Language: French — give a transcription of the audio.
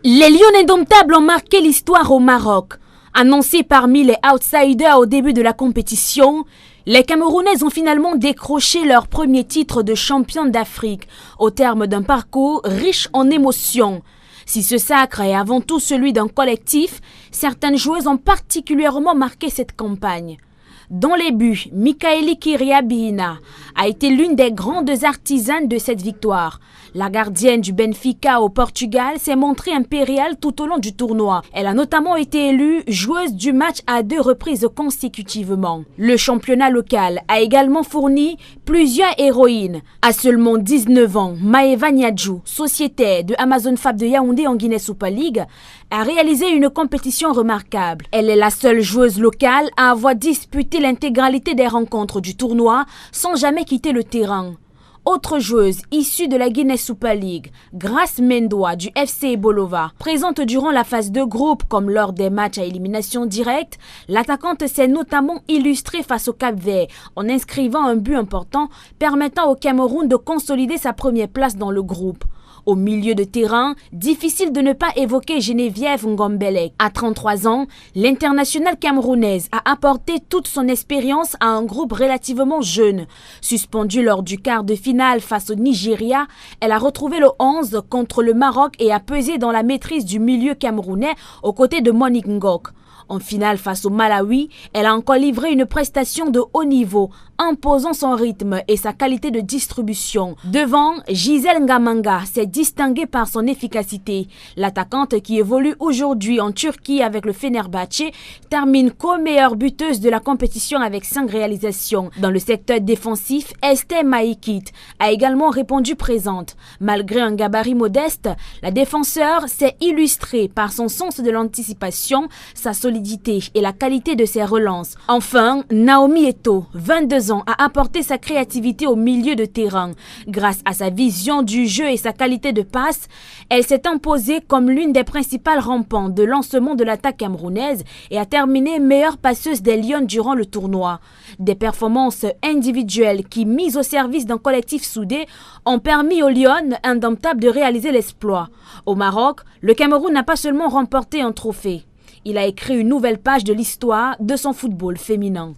Les Lions indomptables ont marqué l'histoire au Maroc. Annoncés parmi les outsiders au début de la compétition, les Camerounaises ont finalement décroché leur premier titre de championne d'Afrique au terme d'un parcours riche en émotions. Si ce sacre est avant tout celui d'un collectif, certaines joueuses ont particulièrement marqué cette campagne. Dans les buts, Mikaeli Kyriabihina a été l'une des grandes artisanes de cette victoire. La gardienne du Benfica au Portugal s'est montrée impériale tout au long du tournoi. Elle a notamment été élue joueuse du match à 2 reprises consécutivement. Le championnat local a également fourni plusieurs héroïnes. À seulement 19 ans, Maeva Niadjou, sociétaire de Amazon Fab de Yaoundé en Guinée Super League, a réalisé une compétition remarquable. Elle est la seule joueuse locale à avoir disputé l'intégralité des rencontres du tournoi sans jamais quitter le terrain. Autre joueuse issue de la Guinée Super League, Grace Mendoa du FC Bolova, présente durant la phase de groupe comme lors des matchs à élimination directe, l'attaquante s'est notamment illustrée face au Cap-Vert en inscrivant un but important permettant au Cameroun de consolider sa première place dans le groupe. Au milieu de terrain, difficile de ne pas évoquer Geneviève Ngombele. À 33 ans, l'internationale camerounaise a apporté toute son expérience à un groupe relativement jeune. Suspendue lors du quart de finale face au Nigeria, elle a retrouvé le 11 contre le Maroc et a pesé dans la maîtrise du milieu camerounais aux côtés de Monique Ngok. En finale face au Malawi, elle a encore livré une prestation de haut niveau, imposant son rythme et sa qualité de distribution. Devant, Gisèle Ngamanga s'est distinguée par son efficacité. L'attaquante qui évolue aujourd'hui en Turquie avec le Fenerbahçe termine co-meilleure buteuse de la compétition avec 5 réalisations. Dans le secteur défensif, Esther Maïkit a également répondu présente. Malgré un gabarit modeste, la défenseur s'est illustrée par son sens de l'anticipation, sa solidité et la qualité de ses relances. Enfin, Naomi Eto'o, 22 ans, a apporté sa créativité au milieu de terrain. Grâce à sa vision du jeu et sa qualité de passe, elle s'est imposée comme l'une des principales rampantes de lancement de l'attaque camerounaise et a terminé meilleure passeuse des Lions durant le tournoi. Des performances individuelles qui, mises au service d'un collectif soudé, ont permis aux Lions indomptables de réaliser l'exploit. Au Maroc, le Cameroun n'a pas seulement remporté un trophée. Il a écrit une nouvelle page de l'histoire de son football féminin.